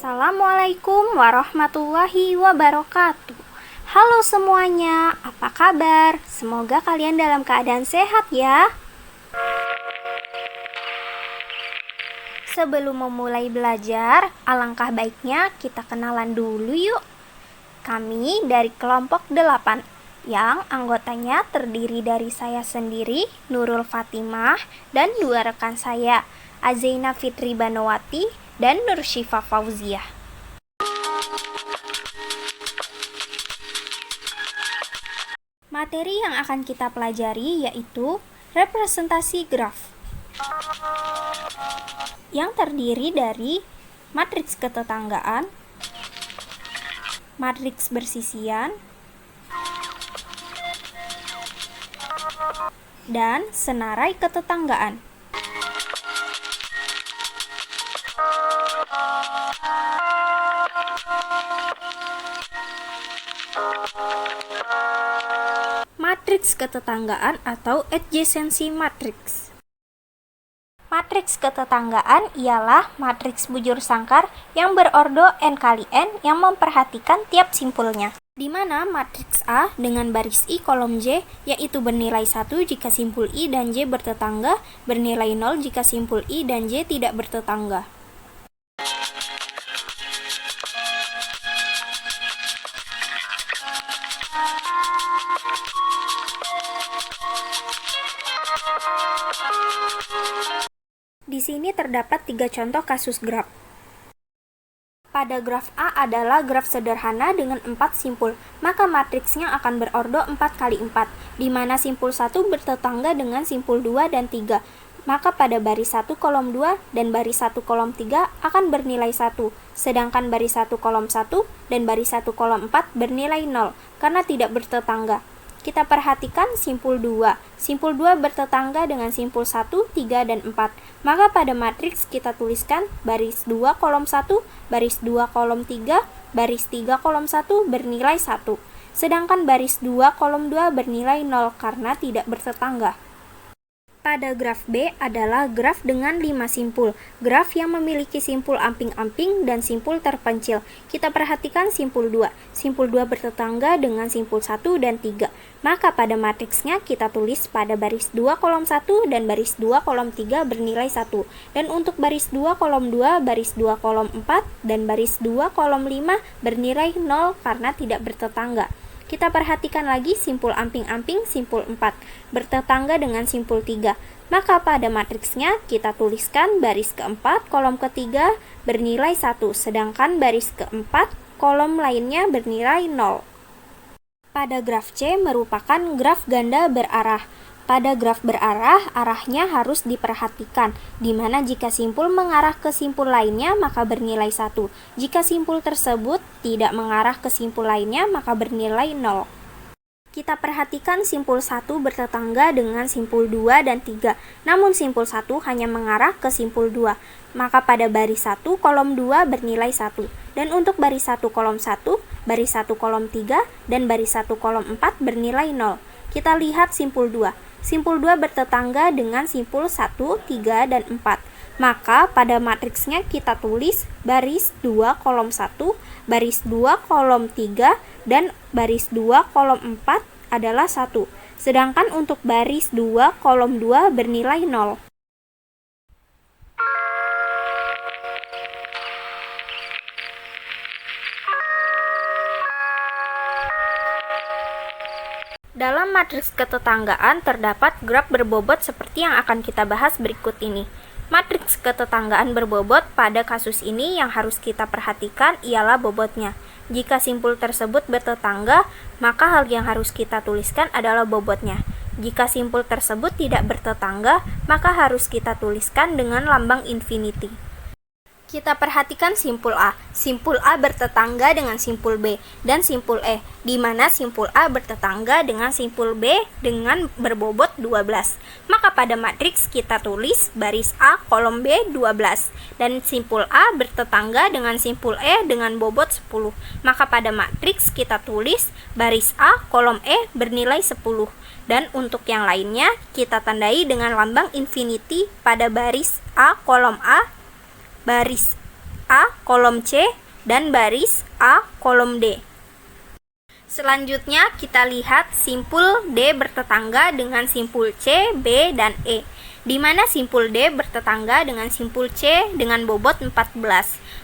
Assalamualaikum warahmatullahi wabarakatuh. Halo semuanya, apa kabar? Semoga kalian dalam keadaan sehat ya. Sebelum memulai belajar, alangkah baiknya kita kenalan dulu yuk. Kami dari kelompok 8 yang anggotanya terdiri dari saya sendiri, Nurul Fatimah, dan dua rekan saya, Azaina Fitri Banowati dan Nur Syifa Fauziah. Materi yang akan kita pelajari yaitu representasi graf, yang terdiri dari matriks ketetanggaan, matriks bersisian, dan senarai ketetanggaan. Matriks ketetanggaan atau adjacency matrix. Matriks ketetanggaan ialah matriks bujur sangkar yang berordo n kali n yang memperhatikan tiap simpulnya, di mana matriks A dengan baris I kolom J yaitu bernilai 1 jika simpul I dan J bertetangga, bernilai 0 jika simpul I dan J tidak bertetangga. Di sini terdapat 3 contoh kasus graf. Pada graf A adalah graf sederhana dengan 4 simpul, maka matriksnya akan berordo 4 kali 4, di mana simpul 1 bertetangga dengan simpul 2 dan 3. Maka pada baris 1 kolom 2 dan baris 1 kolom 3 akan bernilai 1, sedangkan baris 1 kolom 1 dan baris 1 kolom 4 bernilai 0, karena tidak bertetangga. Kita perhatikan simpul 2. Simpul 2 bertetangga dengan simpul 1, 3, dan 4. Maka pada matriks kita tuliskan baris 2 kolom 1, baris 2 kolom 3, baris 3 kolom 1 bernilai 1. Sedangkan baris 2 kolom 2 bernilai 0 karena tidak bertetangga. Pada graf B adalah graf dengan 5 simpul, graf yang memiliki simpul amping-amping dan simpul terpencil. Kita perhatikan simpul 2. Simpul 2 bertetangga dengan simpul 1 dan 3. Maka pada matriksnya kita tulis pada baris 2 kolom 1 dan baris 2 kolom 3 bernilai 1. Dan untuk baris 2 kolom 2, baris 2 kolom 4, dan baris 2 kolom 5 bernilai 0 karena tidak bertetangga. Kita perhatikan lagi simpul amping-amping simpul 4 bertetangga dengan simpul 3. Maka pada matriksnya kita tuliskan baris keempat kolom ketiga bernilai 1, sedangkan baris keempat kolom lainnya bernilai 0. Pada graf C merupakan graf ganda berarah. Pada graf berarah, arahnya harus diperhatikan, di mana jika simpul mengarah ke simpul lainnya maka bernilai 1. Jika simpul tersebut tidak mengarah ke simpul lainnya maka bernilai 0. Kita perhatikan simpul 1 bertetangga dengan simpul 2 dan 3, namun simpul 1 hanya mengarah ke simpul 2. Maka pada baris 1 kolom 2 bernilai 1. Dan untuk baris 1 kolom 1, baris 1 kolom 3, dan baris 1 kolom 4 bernilai 0. Kita lihat simpul 2. Simpul 2 bertetangga dengan simpul 1, 3, dan 4. Maka pada matriksnya kita tulis baris 2 kolom 1, baris 2 kolom 3, dan baris 2 kolom 4 adalah 1. Sedangkan untuk baris 2 kolom 2 bernilai 0. Dalam matriks ketetanggaan terdapat graf berbobot seperti yang akan kita bahas berikut ini. Matriks ketetanggaan berbobot pada kasus ini yang harus kita perhatikan ialah bobotnya. Jika simpul tersebut bertetangga, maka hal yang harus kita tuliskan adalah bobotnya. Jika simpul tersebut tidak bertetangga, maka harus kita tuliskan dengan lambang infinity. Kita perhatikan simpul A. Simpul A bertetangga dengan simpul B dan simpul E, di mana simpul A bertetangga dengan simpul B dengan berbobot 12. Maka pada matriks kita tulis baris A kolom B 12 dan simpul A bertetangga dengan simpul E dengan bobot 10. Maka pada matriks kita tulis baris A kolom E bernilai 10. Dan untuk yang lainnya kita tandai dengan lambang infinity pada baris A kolom A, baris A, kolom C, dan baris A, kolom D. Selanjutnya kita lihat simpul D bertetangga dengan simpul C, B, dan E, di mana simpul D bertetangga dengan simpul C dengan bobot 14,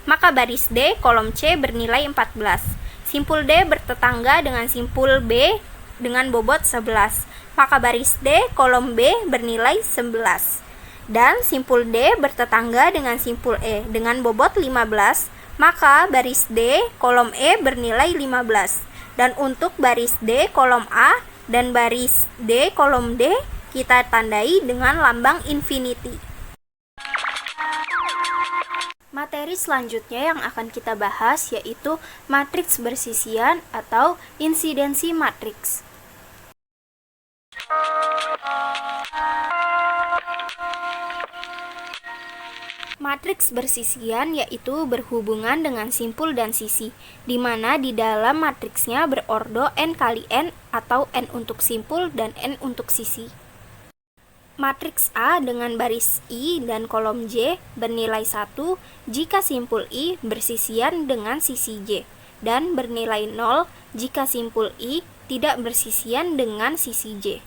maka baris D kolom C bernilai 14. Simpul D bertetangga dengan simpul B dengan bobot 11, maka baris D kolom B bernilai 11. Dan simpul D bertetangga dengan simpul E dengan bobot 15, maka baris D kolom E bernilai 15. Dan untuk baris D kolom A dan baris D kolom D kita tandai dengan lambang infinity. Materi selanjutnya yang akan kita bahas yaitu matriks bersisian atau insidensi matriks. Matriks bersisian yaitu berhubungan dengan simpul dan sisi, di mana di dalam matriksnya berordo n kali n atau n untuk simpul dan n untuk sisi. Matriks A dengan baris I dan kolom J bernilai 1 jika simpul I bersisian dengan sisi J, dan bernilai 0 jika simpul I tidak bersisian dengan sisi J.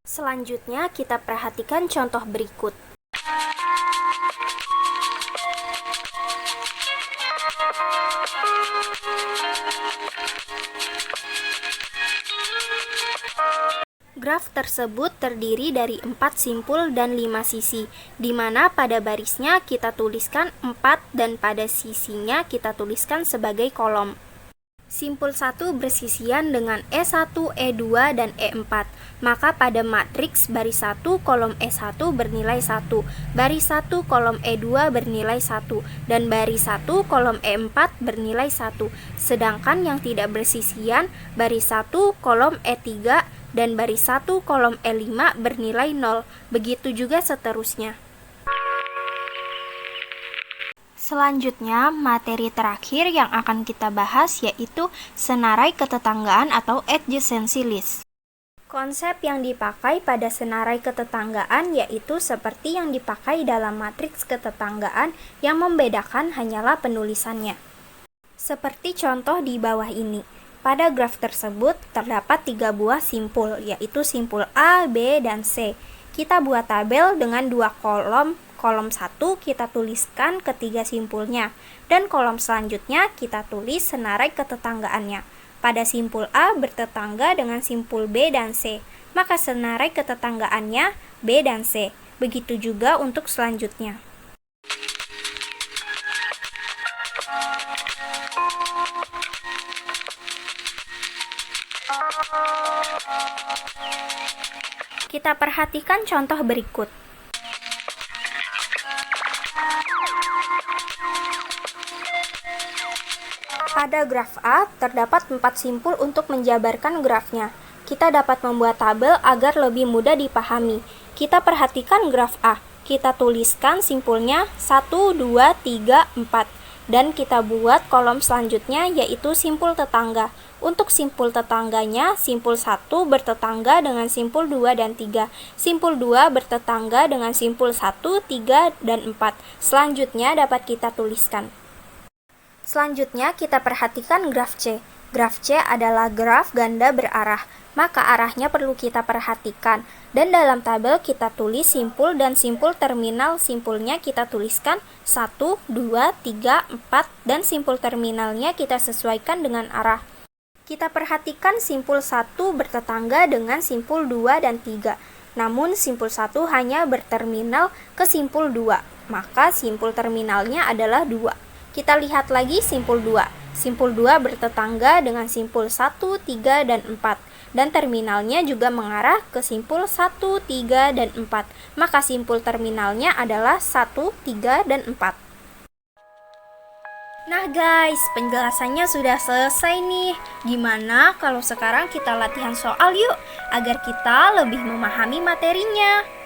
Selanjutnya kita perhatikan contoh berikut. Graf tersebut terdiri dari 4 simpul dan 5 sisi, di mana pada barisnya kita tuliskan 4 dan pada sisinya kita tuliskan sebagai kolom. Simpul 1 bersisian dengan E1, E2, dan E4, maka pada matriks baris 1 kolom E1 bernilai 1, baris 1 kolom E2 bernilai 1, dan baris 1 kolom E4 bernilai 1. Sedangkan yang tidak bersisian baris 1 kolom E3 dan baris 1 kolom E5 bernilai 0, begitu juga seterusnya. Selanjutnya, materi terakhir yang akan kita bahas yaitu senarai ketetanggaan atau adjacency list. Konsep yang dipakai pada senarai ketetanggaan yaitu seperti yang dipakai dalam matriks ketetanggaan, yang membedakan hanyalah penulisannya. Seperti contoh di bawah ini. Pada graf tersebut terdapat 3 buah simpul, yaitu simpul A, B, dan C. Kita buat tabel dengan 2 kolom. Kolom 1 kita tuliskan ketiga simpulnya, dan kolom selanjutnya kita tulis senarai ketetanggaannya. Pada simpul A bertetangga dengan simpul B dan C, maka senarai ketetanggaannya B dan C. Begitu juga untuk selanjutnya. Kita perhatikan contoh berikut. Pada graf A, terdapat 4 simpul untuk menjabarkan grafnya. Kita dapat membuat tabel agar lebih mudah dipahami. Kita perhatikan graf A. Kita tuliskan simpulnya 1, 2, 3, 4. Dan kita buat kolom selanjutnya yaitu simpul tetangga. Untuk simpul tetangganya, simpul 1 bertetangga dengan simpul 2 dan 3. Simpul 2 bertetangga dengan simpul 1, 3, dan 4. Selanjutnya dapat kita tuliskan. Selanjutnya kita perhatikan graf C. Graf C adalah graf ganda berarah, maka arahnya perlu kita perhatikan. Dan dalam tabel kita tulis simpul dan simpul terminal simpulnya kita tuliskan 1, 2, 3, 4, dan simpul terminalnya kita sesuaikan dengan arah. Kita perhatikan simpul 1 bertetangga dengan simpul 2 dan 3. Namun simpul 1 hanya berterminal ke simpul 2, maka simpul terminalnya adalah 2. Kita lihat lagi simpul 2. Simpul 2 bertetangga dengan simpul 1, 3, dan 4. Dan terminalnya juga mengarah ke simpul 1, 3, dan 4. Maka simpul terminalnya adalah 1, 3, dan 4. Nah guys, penjelasannya sudah selesai nih. Gimana kalau sekarang kita latihan soal yuk, agar kita lebih memahami materinya.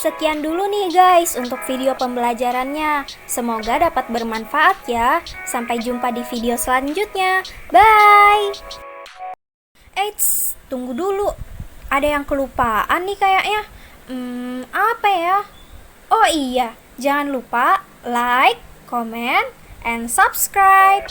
Sekian dulu nih guys untuk video pembelajarannya. Semoga dapat bermanfaat ya. Sampai jumpa di video selanjutnya. Bye. Eits, tunggu dulu. Ada yang kelupaan nih kayaknya. Apa ya? Oh iya, jangan lupa like, comment, and subscribe.